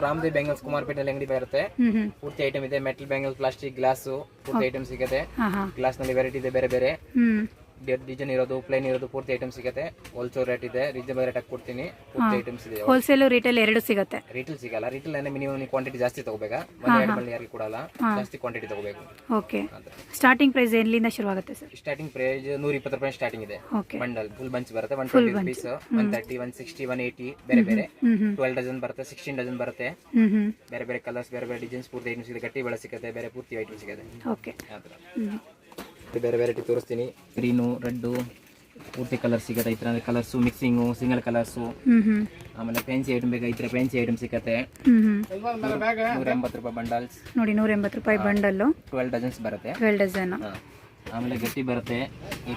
Ramdev bangles ಕುಮಾರಪೇಟೆಯಲ್ಲಿ ಅಂಗಡಿ ಬರುತ್ತೆ. ಪೂರ್ತಿ ಐಟಮ್ ಇದೆ. ಮೆಟಲ್ ಬ್ಯಾಂಗಲ್, ಪ್ಲಾಸ್ಟಿಕ್, ಗ್ಲಾಸ್ ಪೂರ್ತಿ ಐಟಮ್ ಸಿಗುತ್ತೆ. ಗ್ಲಾಸ್ ನಲ್ಲಿ ವೆರೈಟಿ ಇದೆ, ಬೇರೆ ಬೇರೆ ಡಿಸೈನ್ ಇರೋದು, ಪ್ಲೇನ್ ಇರೋದು ಪೂರ್ತಿ ಐಟಮ್ ಸಿಗುತ್ತೆ. ಹೋಲ್ಸೇಲ್ ರೇಟ್ ಇದೆ, ರೀಸನಬಲ್ ರೇಟ್ ಆಗಿ ಕೊಡ್ತೀನಿ. ಪೂರ್ತಿ ಐಟಮ್ಸ್ ಇದೆ. ಹೋಲ್ಸೇಲ್ ರಿಟೇಲ್ ಎರಡು ಸಿಗುತ್ತೆ. ರಿಟೇಲ್ ಸಿಗಲ್ಲ. ರಿಟೇಲ್ ಅಂದ್ರೆ ಮಿನಿಮಮ್ ಕ್ವಾಂಟಿಟಿ ಜಾಸ್ತಿ ತಗೋಬೇಕಾ, ಒಂದೇ ಐಟಮ್ ಯಾರಿಗೆ ಕೊಡಲ್ಲ, ಜಾಸ್ತಿ ಕ್ವಾಂಟಿಟಿ ತಗೋಬೇಕು. ಓಕೆ. ಸ್ಟಾರ್ಟಿಂಗ್ ಪ್ರೈಸ್ ಎಲ್ಲಿಂದ ಶುರು ಆಗುತ್ತೆ ಸರ್? ಸ್ಟಾರ್ಟಿಂಗ್ ಪ್ರೈಸ್ 120 ರೂಪಾಯಿ ಸ್ಟಾರ್ಟಿಂಗ್ ಇದೆ. ಬಂಡಲ್ ಫುಲ್ ಬಂಚ್ ಬರುತ್ತೆ. 120 rupees, 130, 160, 180 ಬೇರೆ ಬೇರೆ. 12 ಡಜನ್ ಬರುತ್ತೆ, 16 ಡಜನ್ ಬರುತ್ತೆ. ಬೇರೆ ಬೇರೆ ಕಲರ್ಸ್, ಬೇರೆ ಬೇರೆ ಡಿಸೈನ್ಸ್ ಪೂರ್ತಿ ಐಟಮ್ಸ್ ಇದೆ. ಗಟ್ಟಿ ಬೆಳೆ ಸಿಗುತ್ತೆ, ಬೇರೆ ಪೂರ್ತಿ ಐಟಮ್ ಸಿಗುತ್ತೆ. ಓಕೆ. ಬೇರೆ ವೆರೈಟಿ ತೋರಿಸ್ತೀನಿ. ಗ್ರೀನು, ರೆಡ್ ಪೂರ್ತಿ ಕಲರ್ ಸಿಗುತ್ತೆ. ಈ ತರ ಕಲರ್ಸ್ ಮಿಕ್ಸಿಂಗು, ಸಿಂಗಲ್ ಕಲರ್ಸ್. ಆಮೇಲೆ ಫ್ಯಾನ್ಸಿ ಐಟಮ್ ಬೇಕಾಗಿದ್ರೆ ಫ್ಯಾನ್ಸಿ ಐಟಮ್ ಸಿಗುತ್ತೆ. 180 ರೂಪಾಯಿ ಬಂಡಲ್ಸ್ ನೋಡಿ. 180 ರೂಪಾಯಿ ಬಂಡಲ್. 12 ಡಜನ್ಸ್ ಬರುತ್ತೆ. 12 ಡಜನ್. ಆಮೇಲೆ ಗಟ್ಟಿ ಬರುತ್ತೆ. ಈ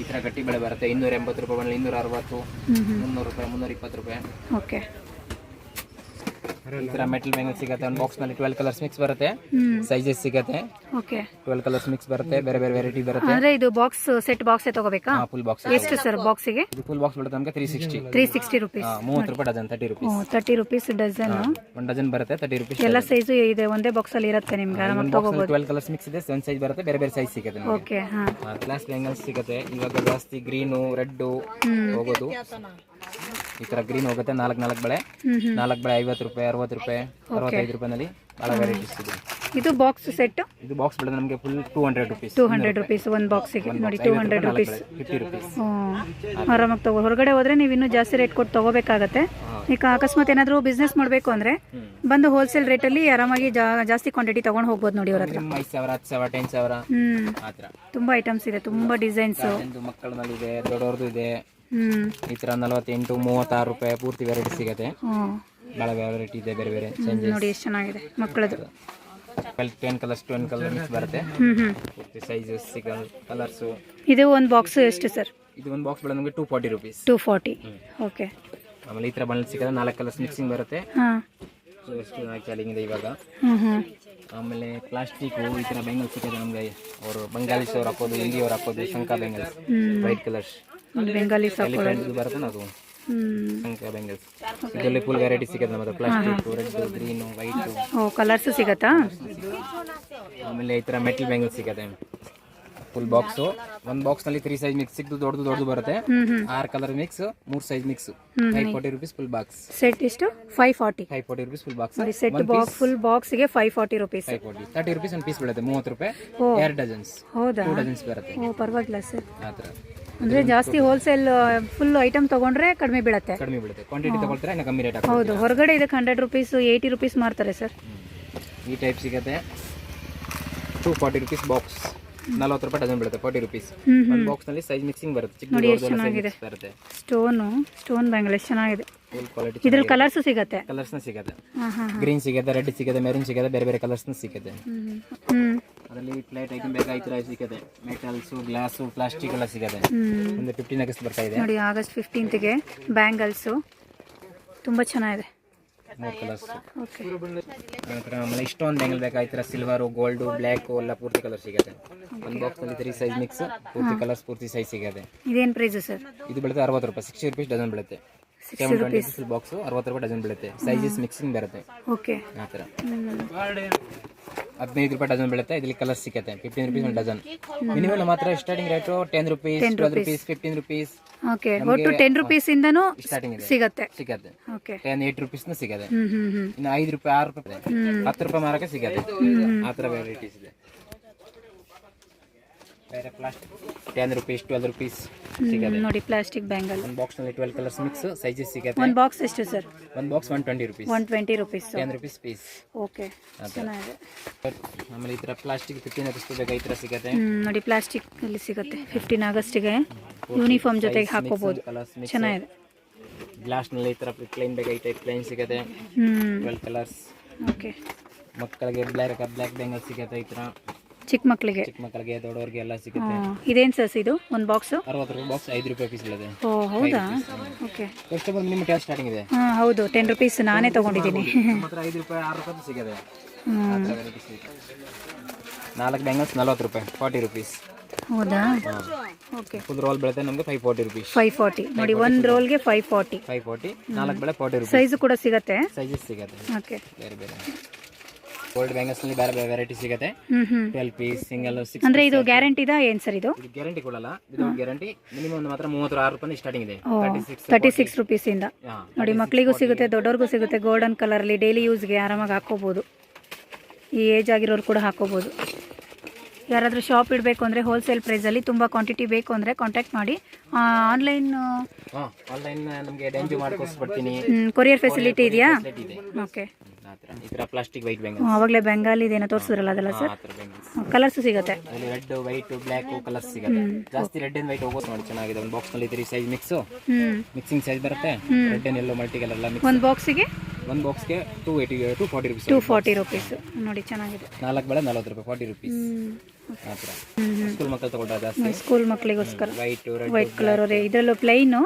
ತರ ಗಟ್ಟಿ ಬೆಳೆ ಬರುತ್ತೆ. 280 ರೂಪಾಯಿ ಬಂಡಲ್, 260, 300 ರೂಪಾಯಿ, 320 ರೂಪಾಯಿ. ಓಕೆ. ಈ ತರ ಮೆಟಲ್ ಬ್ಯಾಂಗಲ್ ಸಿಗುತ್ತೆ. ಒಂದು ಬಾಕ್ಸ್ ನಲ್ಲಿ 12 ಕಲರ್ಸ್ ಮಿಕ್ಸ್ ಬರುತ್ತೆ. ಸೈಜಸ್ ಸಿಗುತ್ತೆ. ಓಕೆ. 12 ಕಲರ್ಸ್ ಮಿಕ್ಸ್ ಬರುತ್ತೆ. ಬೇರೆ ಬೇರೆ ವೆರೈಟಿ ಬರುತ್ತೆ. ಅಂದ್ರೆ ಇದು ಬಾಕ್ಸ್ ಸೆಟ್ ಬಾಕ್ಸ್ ತಗೋಬೇಕಾ? Full box. ಎಷ್ಟು ಸರ್ ಬಾಕ್ಸಿಗೆ? ಇದು ಫುಲ್ ಬಾಕ್ಸ್ ಬರುತ್ತೆ ನಮಗೆ 360 ರೂಪೀಸ್. 30 ರೂಪಾಯಿ ಡಜನ್, 30 ರೂಪೀಸ್. 30 rupees dozen. ಒಂದು ಡಜನ್ ಬರುತ್ತೆ 30 ರೂಪೀಸ್. ಎಲ್ಲ ಸೈಜು ಇದೆ, ಒಂದೇ ಬಾಕ್ಸ್ ಅಲ್ಲಿ ಇರುತ್ತೆ ನಿಮ್ಗೆ, ಆರಾಮಾಗಿ ತಗೋಬಹುದು. 12 ಕಲರ್ಸ್ ಮಿಕ್ಸ್ ಇದೆ, ಒಂದು ಸೈಜ್ ಬರುತ್ತೆ, ಬೇರೆ ಬೇರೆ ಸೈಜ್ ಸಿಗುತ್ತೆ ನಿಮಗೆ. ಓಕೆ. ಗ್ಲಾಸ್ ಬ್ಯಾಂಗಲ್ಸ್ ಸಿಗುತ್ತೆ. ಇವಾಗ ಜಾಸ್ತಿ ಗ್ರೀನು, ರೆಡ್ ಹೋಗೋದು. ಈ ತರ ಗ್ರೀನ್ ಹೋಗುತ್ತೆ. 4 ಬಳೆ 50 ರೂಪಾಯಿ, 60 ರೂಪಾಯಿ, 65 ರೂಪಾಯಿನಲ್ಲಿ ಬಹಳ ವೆರೈಟೀಸ್ ಇದೆ. ಇದು ಬಾಕ್ಸ್ ಸೆಟ್. ಇದು ಬಾಕ್ಸ್ ಬೆಳೆದ ನಮಗೆ ಫುಲ್ 200 ರೂಪೀಸ್. 200 ರೂಪೀಸ್ ಒಂದು ಬಾಕ್ಸಿಗೆ ನೋಡಿ. 200 ರೂಪೀಸ್. 50 ರೂಪೀಸ್. ಆರಾಮಾಗಿ ತಗೋ. ಹೊರಗಡೆ ಹೋದ್ರೆ ನೀವು ಇನ್ನೂ ಜಾಸ್ತಿ ರೇಟ್ ಕೊಟ್ಟು ತಗೋಬೇಕಾಗತ್ತೆ. ಈಗ ಅಕಸ್ಮಾತ್ ಏನಾದರೂ ಬಿಸ್ನೆಸ್ ಮಾಡಬೇಕು ಅಂದ್ರೆ ಬಂದು ಹೋಲ್ಸೇಲ್ ರೇಟಲ್ಲಿ ಆರಾಮಾಗಿ ಜಾಸ್ತಿ ಕ್ವಾಂಟಿಟಿ ತಗೊಂಡು ಹೋಗ್ಬೋದು ನೋಡಿ ಅವ್ರ ಹತ್ರ. 5,000, 10,000, 10,000 ಆ ಥರ ತುಂಬಾ ಐಟಮ್ಸ್ ಇದೆ, ತುಂಬಾ ಡಿಸೈನ್ಸ್. ಮಕ್ಕಳಲ್ಲಿ ಇದೆ, ದೊಡ್ಡವ್ರದ್ದು ಇದೆ. ಈ ತರ 48, 36 ರೂಪಾಯಿ ಪೂರ್ತಿ ವೆರೈಟಿ ಸಿಗುತ್ತೆ. ಬಹಳ ವೆರೈಟಿ ಇದೆ, ಬೇರೆ ಬೇರೆ ನೋಡಿ ಎಷ್ಟು ಚೆನ್ನಾಗಿದೆ ಮಕ್ಕಳದು. 10 ಕಲರ್ಸ್, 12 ಕಲರ್ ಮಿಕ್ಸ್ ಬರುತ್ತೆ. ಪೂರ್ತಿ ಸೈಜಸ್, ಸಿಗಲ್ ಕಲರ್ಸ್. ಇದು ಒಂದು ಬಾಕ್ಸ್ ಎಷ್ಟು ಸರ್? ಇದು ಒಂದು ಬಾಕ್ಸ್ ಬೆಳೆ ನಮಗೆ 240 ರೂಪೀಸ್. 240. ಓಕೆ. ಆಮೇಲೆ ಈ ತರ ಬಂಡಲ್ ಸಿಗುತ್ತೆ. 4 ಕಲರ್ಸ್ ಮಿಕ್ಸಿಂಗ್ ಬರುತ್ತೆ. ಎಷ್ಟು ಚಾಲಿಂಗ್ ಇದೆ ಇವಾಗ. ಆಮೇಲೆ ಪ್ಲಾಸ್ಟಿಕ್ ಈ ತರ ಬೆಂಗಲ್ ಸಿಗುತ್ತೆ ನಮಗೆ. ಅವರು ಬಂಗಾಲಿಸ್ ಅವ್ರು ಹಾಕೋದು, ಹಿಂದಿ ಅವ್ರು ಹಾಕೋದು ಶಂಕ ಬೆಂಗಲ್ಸ್, ವೈಟ್ ಕಲರ್ಸ್. ಬೆಂಗಾಲಿ ಬರುತ್ತೆ ನಾವು ಶಂಕ ಬೆಂಗಲ್ಸ್. ಇದರಲ್ಲಿ ಫುಲ್ ವೆರೈಟಿ ಸಿಗುತ್ತೆ ನಮ್ಮದು. Plastic, red, green, white. Colours ಸಿಗತ್ತಾ? ಆಮೇಲೆ ಈ ತರ ಮೆಟಲ್ ಬೆಂಗಲ್ ಸಿಗುತ್ತೆ. Full box. ಒಂದು ಬಾಕ್ಸ್ ನಲ್ಲಿ 3 ಸೈಜ್ ಮಿಕ್ಸ್ ಸಿಕ್ತು. ದೊಡ್ಡದು ಬರುತ್ತೆ. 6 colour mix, 3 size mix. 540 rupees full box. Set ಎಷ್ಟು? 540 rupees full box. Set box full box ಗೆ 540 ರೂಪೀಸ್. 30 ರೂಪೀಸ್ ಒಂದು ಪೀಸ್ ಬೀಳುತ್ತೆ. 30 ರೂಪಾಯಿ 2 ಡಜನ್ಸ್. ಹೌದಾ? 2 ಡಜನ್ಸ್ ಬರುತ್ತೆ. ಪರವಾಗಿಲ್ಲ ಸರ್. ಆ ಥರ ಅಂದ್ರೆ ಜಾಸ್ತಿ ಹೋಲ್ಸೇಲ್ ಫುಲ್ ಐಟಮ್ ತಗೊಂಡ್ರೆ ಕಡಿಮೆ ಬೀಳುತ್ತೆ. ಕ್ವಾಂಟಿಟಿ ತಗೊಳ್ತಾರೆ ಇನ್ನು ಕಮ್ಮಿ ರೇಟ್ ಆಗುತ್ತೆ. ಹೌದು. ಹೊರಗಡೆ ಇದಕ್ಕೆ 100 ರೂಪೀಸ್, 80 ರೂಪೀಸ್ ಮಾರ್ತಾರೆ ಸರ್. ಈ ಟೈಪ್ ಸಿಗುತ್ತೆ. 240 ರೂಪೀಸ್ ಬಾಕ್ಸ್. 40 ರೂಪಾಯಿ ಡಜನ್ ಬೀಳುತ್ತೆ. 40 ರೂಪೀಸ್. ಒಂದು ಬಾಕ್ಸ್ ನಲ್ಲಿ ಸೈಜ್ ಮಿಕ್ಸಿಂಗ್ ಬರುತ್ತೆ. ನೋಡಿ ಎಷ್ಟು ಚೆನ್ನಾಗಿದೆ. ಸ್ಟೋನ್ ಬ್ಯಾಂಗಲ್ ಎಷ್ಟು ಚೆನ್ನಾಗಿದೆ. Full quality. ಇದ್ರಲ್ಲಿ ಕಲರ್ಸ್ ಸಿಗುತ್ತೆ. ಕಲರ್ಸ್ ಸಿಗುತ್ತೆ. ಗ್ರೀನ್ ಸಿಗುತ್ತೆ, ರೆಡ್ ಸಿಗುತ್ತೆ, ಮೆರೂನ್ ಸಿಗುತ್ತೆ, ಬೇರೆ ಬೇರೆ ಕಲರ್ಸ್ ಸಿಗುತ್ತೆ. ಅದರಲ್ಲಿ ಪ್ಲೇಟ್ ಐಟಮ್ ಬೇಕಾಯ್ತು ಸಿಗುತ್ತೆ. ಮೆಟಲ್ಸ್, ಗ್ಲಾಸ್, ಪ್ಲಾಸ್ಟಿಕ್ ಎಲ್ಲ ಸಿಗುತ್ತೆ. ಒಂದು 15 ಆಗಸ್ಟ್ ಬರ್ತಾ ಇದೆ ನೋಡಿ. ಆಗಸ್ಟ್ 15 ಗೆ ಬ್ಯಾಂಗಲ್ಸ್ ತುಂಬಾ ಚೆನ್ನಾಗಿದೆ. 3 ಕಲರ್ಸ್. ಆಮೇಲೆ ಇಷ್ಟೊಂದು ಬ್ಯಾಂಗಲ್ ಬೇಕಾಯ್ತು. ಸಿಲ್ವರ್, ಗೋಲ್ಡ್, ಬ್ಲ್ಯಾಕ್ ಎಲ್ಲ ಪೂರ್ತಿ ಕಲರ್ ಸಿಗುತ್ತೆ. ಒಂದು ಬಾಕ್ಸ್ ನಲ್ಲಿ 3 ಸೈಜ್ ಮಿಕ್ಸ್, ಪೂರ್ತಿ ಕಲರ್ಸ್, ಪೂರ್ತಿ ಸೈಜ್ ಸಿಗುತ್ತೆ. ಇದೇನು ಪ್ರೈಸ್ ಸರ್? ಇದು ಬೀಳುತ್ತೆ 60 ರೂಪಾಯಿ. 60 ರೂಪೀಸ್ ಡಜನ್ ಬೀಳುತ್ತೆ. 720 ರೂಪೀಸ್ ಬಾಕ್ಸ್, 60 ರೂಪಾಯಿ ಡಜನ್ ಬೀಳುತ್ತೆ. ಸೈಜಸ್ ಮಿಕ್ಸಿಂಗ್ ಬರುತ್ತೆ. ಓಕೆ. ಆ ಥರ 15 ರೂಪಾಯಿ ಡಜನ್ ಬೀಳುತ್ತೆ. ಇದರಲ್ಲಿ ಕಲರ್ ಸಿಗುತ್ತೆ. 15 ರೂಪೀಸ್ ಒಂದು ಡಜನ್. ಮಿನಿಮಮ್ ಮಾತ್ರ starting rate 10 rupees, 12 rupees, 15 rupees. Okay. ಒಟ್ಟು 10 ರೂಪೀಸ್ ಇಂದನೂ ಸ್ಟಾರ್ಟಿಂಗ್ ಸಿಗುತ್ತೆ. ಓಕೆ. 10, 8 ರೂಪೀಸ್ ಸಿಗುತ್ತೆ. ಇನ್ನು 5 ರೂಪಾಯಿ, 6 ರೂಪಾಯಿ, 10 ರೂಪಾಯಿ ಮಾರಕ್ಕೆ ಸಿಗುತ್ತೆ. ಆ ಥರ ವೆರೈಟೀಸ್ ಇದೆ. ಬೇರೆ ಪ್ಲಾಸ್ಟಿಕ್ 10 ರೂಪೀಸ್, 12 ರೂಪೀಸ್ ಸಿಗುತ್ತೆ ನೋಡಿ. ಪ್ಲಾಸ್ಟಿಕ್ ಬ್ಯಾಂಗಲ್ ಒಂದು ಬಾಕ್ಸ್ ನಲ್ಲಿ 12 ಕಲರ್ಸ್ ಮಿಕ್ಸ್, ಸೈಜಸ್ ಸಿಗುತ್ತೆ. ಒಂದು ಬಾಕ್ಸ್ ಎಷ್ಟು ಸರ್? ಒಂದು box 120 rupees. 120 rupees. 10 rupees piece. Okay. ಚೆನ್ನಾಗಿದೆ. ಆಮೇಲೆ ಈ ತರ ಪ್ಲಾಸ್ಟಿಕ್ 15 ಆಗಸ್ಟ್ ಬೇಕಾ ಈ ತರ ಸಿಗುತ್ತೆ ನೋಡಿ. ಪ್ಲಾಸ್ಟಿಕ್ ಇಲ್ಲಿ ಸಿಗುತ್ತೆ. 15 ಆಗಸ್ಟ್ಗೆ ಯೂನಿಫಾರ್ಮ್ ಜೊತೆಗೆ ಹಾಕೋಬಹುದು. ಚೆನ್ನಾಗಿದೆ. ಗ್ಲಾಸ್ ನಲ್ಲಿ ಈ ತರ ಪ್ಲೇನ್ ಬೇಕಾ ಈ ಟೈಪ್ ಪ್ಲೇನ್ ಸಿಗುತ್ತೆ. 12 ಕಲರ್ಸ್. ಓಕೆ. ಮಕ್ಕಳಿಗೆ ಬ್ಲ್ಯಾಕ್ ಬ್ಯಾಂಗಲ್ ಸಿಗುತ್ತೆ. ಈ ತರ ಚಿಕ್ಕ ಮಕ್ಕಳಿಗೆ, ದೊಡ್ಡವರಿಗೆ ಎಲ್ಲ ಸಿಗುತ್ತೆ. ಇದೇನು ಸರ್ ಇದು? ಒಂದು ಬಾಕ್ಸ್ 60 ರೂಪಾಯಿ ಬಾಕ್ಸ್, 5 ರೂಪಾಯಿ ಪೀಸ್ ಬೀಳುತ್ತೆ. ಓ ಹೌದಾ? Okay. Customer minimum taste starting ಇದೆ. ಹೌದು. 10 ರೂಪೀಸ್ ನಾನೇ ತಗೊಂಡಿದ್ದೀನಿ. ಮಾತ್ರ 5 ರೂಪಾಯಿ, 6 ರೂಪಾಯಿ ಸಿಗುತ್ತೆ. 4 ಬ್ಯಾಂಗಲ್ಸ್ 40 ರೂಪಾಯಿ, 40 ರೂಪೀಸ್. ಹೌದಾ? ಓಕೆ. ಫುಲ್ ರೋಲ್ ಬೀಳುತ್ತೆ ನಮಗೆ 540 ರುಪೀಸ್. 540 ನೋಡಿ, ಒಂದು ರೋಲ್ಗೆ 540. 540 4 ಬೆಳೆ 40 ರುಪೀಸ್. ಸೈಜು ಕೂಡ ಸಿಗತ್ತೆ. ಸೈಜಸ್ ಸಿಗುತ್ತೆ. ಓಕೆ. ಬೇರೆ ಬೇರೆ ಗೋಲ್ಡ್ ಬ್ಯಾಂಗಲ್ಸ್ ನಲ್ಲಿ ಬೇರೆ ಬೇರೆ ವೆರೈಟಿ ಸಿಗುತ್ತೆ. 12 ಪೀಸ್ ಸಿಂಗಲ್ 6. ಅಂದ್ರೆ ಇದು ಗ್ಯಾರಂಟಿ ಇದಾ ಏನ್ ಸರ್ ಇದು? ಗ್ಯಾರಂಟಿ ಕೊಡಲ್ಲ, ವಿದೌಟ್ ಗ್ಯಾರಂಟಿ. ಮಿನಿಮಮ್ ಮಾತ್ರ 36 ರೂಪಾಯಿ ಸ್ಟಾರ್ಟಿಂಗ್ ಇದೆ. 36 ರುಪೀಸ್ ಇಂದ ನೋಡಿ, ಮಕ್ಕಳಿಗೂ ಸಿಗುತ್ತೆ, ದೊಡ್ಡವ್ರಿಗೂ ಸಿಗುತ್ತೆ. ಗೋಲ್ಡನ್ ಕಲರ್ ಅಲ್ಲಿ ಡೈಲಿ ಯೂಸ್ಗೆ ಆರಾಮಾಗಿ ಹಾಕೋಬಹುದು. ಈ ಏಜ್ ಆಗಿರೋರು ಕೂಡ ಹಾಕೋಬಹುದು. ಯಾರಾದರೂ ಶಾಪ್ ಇಡಬೇಕು ಅಂದರೆ ಹೋಲ್ಸೇಲ್ ಪ್ರೈಸಲ್ಲಿ ತುಂಬ ಕ್ವಾಂಟಿಟಿ ಬೇಕು ಅಂದರೆ ಕಾಂಟ್ಯಾಕ್ಟ್ ಮಾಡಿ. ಆನ್ಲೈನ್ ನಮಗೆ ಡೆಂಜು ಮಾಡ್ಕೊಸ್ಬಿಡ್ತೀನಿ. ಕೊರಿಯರ್ ಫೆಸಿಲಿಟಿ ಇದೆಯಾ? ಓಕೆ. ಈ ತರ ಪ್ಲಾಸ್ಟಿಕ್ ವೈಟ್ ಬ್ಯಾಂಗಲ್ಸ್ ಆವಾಗಲೇ ಬೆಂಗಾಲಿ ಇದೇನೋ ತೋರಿಸಿದ್ರಲ್ಲ ಅದೆಲ್ಲ ಸರ್? ಕಲರ್ಸ್ ಸಿಗುತ್ತೆ. ರೆಡ್ ವೈಟ್ ಬ್ಲ್ಯಾಕ್ ಕಲರ್ಸ್ ಸಿಗುತ್ತೆ. ಜಾಸ್ತಿ ರೆಡ್ ಅಂಡ್ ವೈಟ್ ಹೋಗೋದು ನೋಡಿ, ಚೆನ್ನಾಗಿದೆ. ಒಂದು ಬಾಕ್ಸ್ ನಲ್ಲಿ 3 ಸೈಜ್ ಮಿಕ್ಸ್, ಮಿಕ್ಸಿಂಗ್ ಸೈಜ್ ಬರುತ್ತೆ. Red and yellow multi colour ಎಲ್ಲ ಮಿಕ್ಸ್. ಒಂದು ಬಾಕ್ಸಿಗೆ 240 ರುಪೀಸ್. 240 ರುಪೀಸ್ ನೋಡಿ, ಚೆನ್ನಾಗಿದೆ. 4 ಬೆಳೆ 40 ರೂಪಾಯಿ, 40 ರುಪೀಸ್. ಸ್ಕೂಲ್ ಮಕ್ಕಳು ತಗೊಂಡ್ರೆ ಜಾಸ್ತಿ. ಸ್ಕೂಲ್ ಮಕ್ಕಳಿಗೋಸ್ಕರ ವೈಟ್ ವೈಟ್ ಕಲರ್. ಇದರಲ್ಲೂ ಪ್ಲೈನ್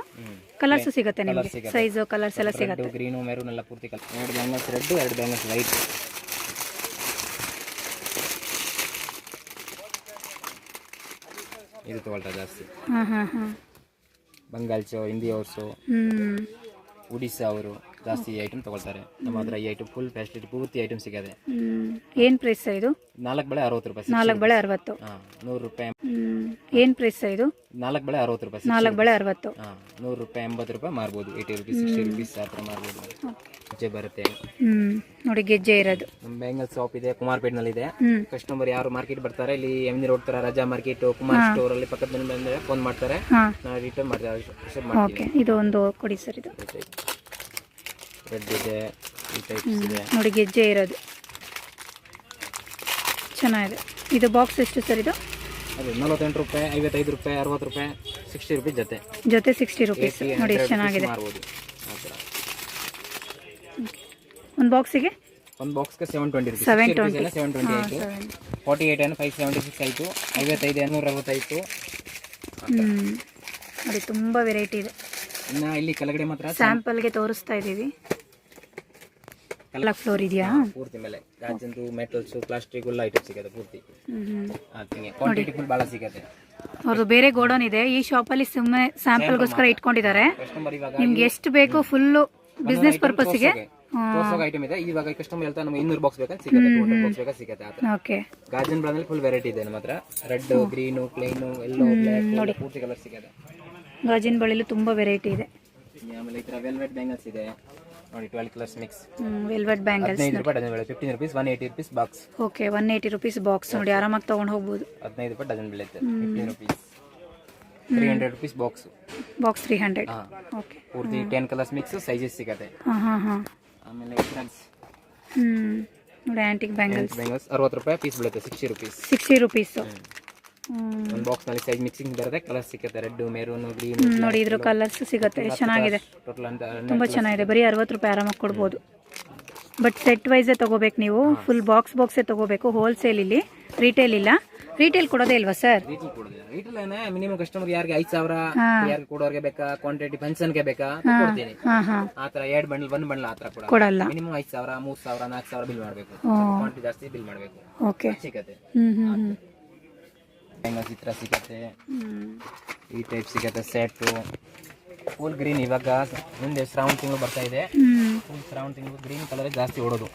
ಕಲರ್ಸ್ ಸಿಗುತ್ತೆ ನಿಮಗೆ, ಸೈಜ್ ಕಲರ್ಸ್ ಎಲ್ಲ ಸಿಗುತ್ತೆ. ಗ್ರೀನು ಮೆರೂನ್ ಎಲ್ಲ ಪೂರ್ತಿ colour. 2 bangles red, 2 bangles white. ಇದು ತಗೊಳ್ತಾ ಜಾಸ್ತಿ. ಬಂಗಾಲ್ಸು, ಹಿಂದಿ ಅವ್ರಸು, ಒಡಿಸ್ಸಾ ಅವರು ಜಾಸ್ತಿ ಐಟಮ್ ತಗೊಳ್ತಾರೆ. ನಮ್ಮ ಹತ್ರ ಈ ಐಟಮ್ ಫುಲ್ ಫೆಸಿಲಿಟಿ ಪೂರ್ತಿ ಐಟಮ್ ಸಿಗುತ್ತೆ. ಏನ್ ಪ್ರೈಸ್ ಇದು? 4 ಬೆಳೆ 60 ರೂಪಾಯಿ. 4 ಬೆಳೆ 60. 100 ರೂಪಾಯಿ. ಏನ್ ಪ್ರೈಸ್ ಇದು? 4 ಬೆಳೆ 60 ರೂಪಾಯಿ. 4 ಬೆಳೆ 60. 100 ರೂಪಾಯಿ 80 ರೂಪಾಯಿ ಮಾರ್ಬೋದು. 80 ರುಪೀಸ್ 60 ರುಪೀಸ್ ಆ ಥರ ಮಾರ್ಬೋದು. ಗೆಜ್ಜೆ ಬರುತ್ತೆ ನೋಡಿ, ಗೆಜ್ಜೆ ಇರೋದು. ನಮ್ಮ ಬ್ಯಾಂಗಲ್ ಶಾಪ್ ಇದೆ, ಕುಮಾರ್ಪೇಟ್ ನಲ್ಲಿ ಇದೆ. ಕಸ್ಟಮರ್ ಯಾರು ಮಾರ್ಕೆಟ್ ಬರ್ತಾರೆ, ಇಲ್ಲಿ ಎಮ್ನಿ ರೋಡ್ ತರ ರಜಾ ಮಾರ್ಕೆಟ್, ಕುಮಾರ್ ಸ್ಟೋರ್ ಅಲ್ಲಿ ಪಕ್ಕದಲ್ಲಿ ಬಂದ್ರೆ ಫೋನ್ ಮಾಡ್ತಾರೆ, ನಾವು ರಿಟರ್ನ್ ಮಾಡ್ತೀವಿ. ಓಕೆ, ಇದು ಒಂದು ಕೊಡಿ ಸರ್. ಇದು ರೆಡ್ ಇದೆ, ಈ ಟೈಪ್ಸ್ ಇದೆ ನೋಡಿ, ಗೆಜ್ಜೆ ಇರೋದು ಚೆನ್ನಾಗಿದೆ. ಇದು ಬಾಕ್ಸ್ ಎಷ್ಟು ಸರ್ ಇದು? ಅದು 48 ರೂಪಾಯಿ, 55 ರೂಪಾಯಿ, 60 ರೂಪಾಯಿ, 60 ರುಪೀಸ್ ಜೊತೆ 60 ರುಪೀಸ್ ನೋಡಿ, ಚೆನ್ನಾಗಿದೆ. ಮಾರ್ಬೋದು ಆ ಥರ. ಒಂದು ಬಾಕ್ಸಿಗೆ? ಒಂದು ಬಾಕ್ಸ್ಗೆ 720 ರುಪೀಸ್. 720 720 ಆಯಿತು. 48 ಏನು 576 ಆಯಿತು. 55 260 ನೋಡಿ, ತುಂಬ ವೆರೈಟಿ ಇದೆ. ಇನ್ನು ಇಲ್ಲಿ ಕೆಳಗಡೆ ಮಾತ್ರ ಸ್ಯಾಂಪಲ್ಗೆ ತೋರಿಸ್ತಾ ಇದ್ದೀವಿ. ಎಲ್ಲ ಫ್ಲೋರ್ ಇದೆಯಾ? ಪೂರ್ತಿ ಮೇಲೆ ಗಾಜಂದು, ಮೆಟಲ್ಸ್, ಪ್ಲಾಸ್ಟಿಕ್ ಎಲ್ಲ ಐಟಮ್ ಸಿಗುತ್ತೆ ಪೂರ್ತಿ. ಕ್ವಾಂಟಿಟಿ ಫುಲ್ ಭಾಳ ಸಿಗುತ್ತೆ. ಅವ್ರದ್ದು ಬೇರೆ ಗೋಡೌನ್ ಇದೆ, ಈ ಶಾಪಲ್ಲಿ ಸುಮ್ಮನೆ ಸ್ಯಾಂಪಲ್ಗೋಸ್ಕರ ಇಟ್ಕೊಂಡಿದ್ದಾರೆ. ಕಸ್ಟಮರ್ ಇವಾಗ ನಿಮ್ಗೆ ಎಷ್ಟು ಬೇಕು ಫುಲ್ಲು ಬಿಸ್ನೆಸ್ ಪರ್ಪಸ್ಗೆ ಐಟಮ್ ಇದೆ. ಇವಾಗ ಕಸ್ಟಮರ್ ಹೇಳ್ತಾ ನಮಗೆ 200 ಬಾಕ್ಸ್ ಬೇಕಾ ಸಿಗುತ್ತೆ, 200 ಬಾಕ್ಸ್ ಬೇಕಾ ಸಿಗುತ್ತೆ. ಓಕೆ. ಗಾಜನ್ ಬ್ರಾಂಡ್ ಫುಲ್ ವೆರೈಟಿ ಇದೆ ನಮ್ಮ ಹತ್ರ. ರೆಡ್, ಗ್ರೀನು, ಪ್ಲೇನು, ಎಲ್ಲೋ, ಬ್ಲ್ಯಾಕ್ ಪೂರ್ತಿ ಕಲರ್ ಸಿಗುತ್ತೆ. ಗಾಜಿನ ಬಳಿಲು ತುಂಬಾ ವೆರೈಟಿ ಇದೆ. ಆಮೇಲೆ ಈ ತರ ವೆಲ್ವೆಟ್ ಬ್ಯಾಂಗಲ್ಸ್ ಇದೆ ನೋಡಿ, 12 ಕಲರ್ಸ್ ಮಿಕ್ಸ್. ವೆಲ್ವೆಟ್ ಬ್ಯಾಂಗಲ್ಸ್ 15 ರೂಪಾಯಿ ಡಜನ್ ಬೀಳುತ್ತೆ. 15 rupees, 180 rupees box. Okay, 180 rupees box ನೋಡಿ, ಆರಾಮಾಗಿ ತಗೊಂಡು ಹೋಗ್ಬೋದು. 15 ರೂಪಾಯಿ ಡಜನ್ ಬೀಳುತ್ತೆ. 15 rupees. 300 rupees box. Box 300. Okay, ಪೂರ್ತಿ 10 ಕಲರ್ಸ್ ಮಿಕ್ಸ್ ಸೈಜಸ್ ಸಿಗುತ್ತೆ. ಆಮೇಲೆ ಫ್ರೆಂಡ್ಸ್ ನೋಡಿ, ಆಂಟಿಕ್ ಬ್ಯಾಂಗಲ್ಸ್ 60 ರೂಪಾಯಿ ಪೀಸ್ ಬೀಳುತ್ತೆ. 60 ರುಪೀಸ್. 60 ರುಪೀಸ್. ಒಂದು ಬಾಕ್ಸ್ ನಲ್ಲಿ ಸೈಜ್ ಮಿಕ್ಸಿಂಗ್ ಬರುತ್ತೆ, ಕಲರ್ ಸಿಗುತ್ತೆ. ರೆಡ್, ಮೆರೂನ್, ಗ್ರೀನ್ ನೋಡಿ, ಇದ್ರ ಕಲರ್ಸ್ ಸಿಗುತ್ತೆ. ಚೆನ್ನಾಗಿದೆ, ಟೋಟಲ್ ಅಂತ ತುಂಬಾ ಚೆನ್ನಾಗಿದೆ. ಬರೀ 60 ರೂಪಾಯಿ ಆರಾಮಾಗಿ ಕೊಡ್ಬೋದು. ಬಟ್ ಸೆಟ್ ವೈಸೇ ತಗೋಬೇಕು ನೀವು, ಫುಲ್ ಬಾಕ್ಸೇ ತಗೋಬೇಕು. ಹೋಲ್ಸೇಲ್ ಇಲ್ಲಿ, ರಿಟೇಲ್ ಇಲ್ಲ. ರಿಟೇಲ್ ಕೊಡೋದೇ ಇಲ್ವಾ ಸರ್? ರಿಟೇಲ್ ಏನೇ ಮಿನಿಮಮ್ ಕಸ್ಟಮರ್ ಯಾರಿಗೆ 5,000 ಯಾರಿಗೆ ಕೊಡೋರಿಗೆ ಬೇಕಾ, ಕ್ವಾಂಟಿಟಿ ಫಂಕ್ಷನ್ಗೆ ಬೇಕಾ ಕೊಡ್ತೀನಿ. ಆ ತರ 2 ಬಂಡಲ್ 1 ಬಂಡಲ್ ಆ ತರ ಕೊಡಲ್ಲ. ಮಿನಿಮಮ್ 5,000 3,000 4,000 ಬಿಲ್ ಮಾಡಬೇಕು. ಕ್ವಾಂಟಿಟಿ ಜಾಸ್ತಿ ಬಿಲ್ ಮಾಡಬೇಕು. ಓಕೆ, ಸಿಗುತ್ತೆ. ಈ ತರ ಸಿಗುತ್ತೆ, ಈ ಟೈಪ್ ಸಿಗುತ್ತೆ ಸೆಟ್. ಫುಲ್ ಗ್ರೀನ್ ಇವಾಗ ಮುಂದೆ ಶ್ರಾವಣ ತಿಂಗಳು ಬರ್ತಾ ಇದೆ. ಫುಲ್ ಶ್ರಾವಣ ತಿಂಗಳು ಗ್ರೀನ್ ಕಲರ್ ಜಾಸ್ತಿ ಓಡೋದು.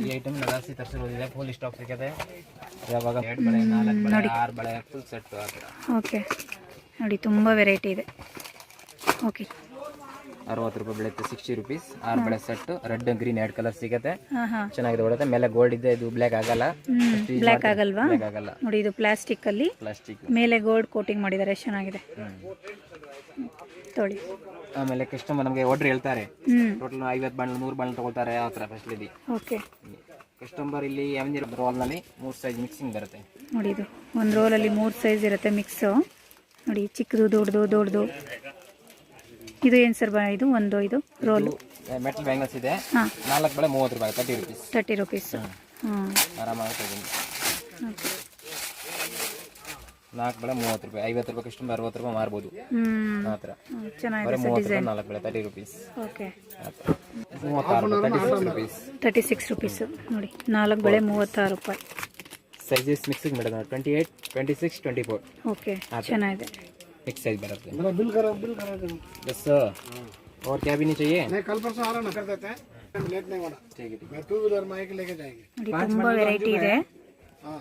ಈ ಐಟಮ್ ಜಾಸ್ತಿ ತರಿಸಿರೋದಿದೆ. ಫುಲ್ ಸ್ಟಾಕ್ ಸಿಗುತ್ತೆ. ಯಾವಾಗ 2 ಬಳೆ, 4 ಬಳೆ, 6 ಬಳೆ ಫುಲ್ ಸೆಟ್ ಆ ಥರ. ಓಕೆ ನೋಡಿ, ತುಂಬ ವೆರೈಟಿ ಇದೆ. ಓಕೆ, 60 ರೂಪಾಯಿ ಬೀಳುತ್ತೆ. 60 ರುಪೀಸ್ 6 ಬಳೆ ಸೆಟ್. ರೆಡ್ ಗ್ರೀನ್ 2 ಕಲರ್ ಸಿಗುತ್ತೆ. ಚೆನ್ನಾಗಿದೆ, ಓಡುತ್ತೆ. ಮೇಲೆ ಗೋಲ್ಡ್ ಇದೆ, ಇದು ಬ್ಲ್ಯಾಕ್ ಆಗಲ್ಲ. ಬ್ಲ್ಯಾಕ್ ಆಗಲ್ವಾ? ಬ್ಲ್ಯಾಕ್ ಆಗಲ್ಲ ನೋಡಿ, ಇದು ಪ್ಲಾಸ್ಟಿಕ್ ಅಲ್ಲಿ ಮೇಲೆ ಗೋಲ್ಡ್ ಕೋಟಿಂಗ್ ಮಾಡಿದ್ದಾರೆ. ಚೆನ್ನಾಗಿದೆ, ತೊಳಿ. ಆಮೇಲೆ ಕಸ್ಟಮರ್ ನಮಗೆ ಆರ್ಡರ್ ಹೇಳ್ತಾರೆ, ಟೋಟಲ್ 50 ಬಂಡಲ್ 100 ಬಂಡಲ್ ತಗೊಳ್ತಾರೆ. ಆ ಥರ ಫೆಸಿಲಿಟಿ. ಓಕೆ, ಕಸ್ಟಮರ್ ಇಲ್ಲಿ ರೋಲ್ ನಲ್ಲಿ 3 ಸೈಜ್ ಮಿಕ್ಸಿಂಗ್ ಬರುತ್ತೆ ನೋಡಿ. ಇದು ಒಂದು ರೋಲಲ್ಲಿ 3 ಸೈಜ್ ಇರುತ್ತೆ ಮಿಕ್ಸ್ ನೋಡಿ, ಚಿಕ್ಕದು, ದೊಡ್ಡದು. ಇದು ಏನು ಸರ್? ಇದು ಒಂದು ಇದು ರೋಲ್ ಮೆಟಲ್ ಬ್ಯಾಂಗಲ್ಸ್ ಇದೆ. 4 ಬಳೆ 30 ರೂಪಾಯಿ, 30 ರುಪೀಸ್. 30 ರುಪೀಸ್ ಆರಾಮಾಗಿ 4 ಬಳೆ 30 ರೂಪಾಯಿ. 50 ರೂಪಾಯಿ ಕಸ್ಟಮರ್ 60 ರೂಪಾಯಿ ಮಾರ್ಬೋದು. ಆ ಥರ ಚೆನ್ನಾಗಿದೆ. 4 ಬಳೆ 30 ರುಪೀಸ್. Okay, 36 rupees. 36 ರುಪೀಸ್ ನೋಡಿ, 4 ಬಳೆ 36 ರೂಪಾಯಿ. ಸೈಜಸ್ ಮಿಕ್ಸಿಂಗ್ ಮೇಡಮ್ 28, 26, 24 ಓಕೆ ಚೆನ್ನಾಗಿದೆ. मिक्स साइज बराबर है। बिल करो बस और क्या भी नहीं चाहिए? नहीं, कल परसों आ रहा ना, कर देते हैं, लेट नहीं होना। ठीक है। मैं 2 व्हीलर में आके लेके जाएंगे। ನೋಡಿ ತುಂಬಾ ವೆರೈಟಿ ಇದೆ. हाँ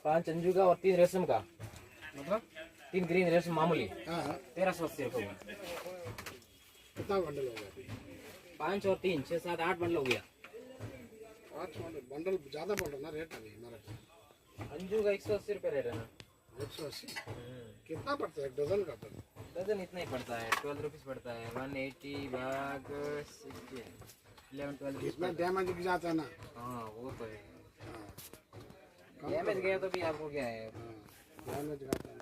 5 अंजू का और 3 रेशम का, मतलब 3 ग्रीन रेशम मामूली हाँ 1380 रुपये का। कितना बंडल हो गया? 5 और 3 6 7 8 बंडल हो गया। 8 बंडल ज़्यादा बोल रहा ना रेट अभी हमारा। अंजू का 180 रुपये रेट है ना। 180 कितना पड़ता है एक डजन का? तो डजन इतना ही पड़ता है, 12 रुपीस पड़ता है। 180 भाग 60 11 12 इसमें डैमेज भी जाता है ना। हाँ वो तो है। हाँ डैमेज गया तो भी आपको क्या है? डैमेज जाता है।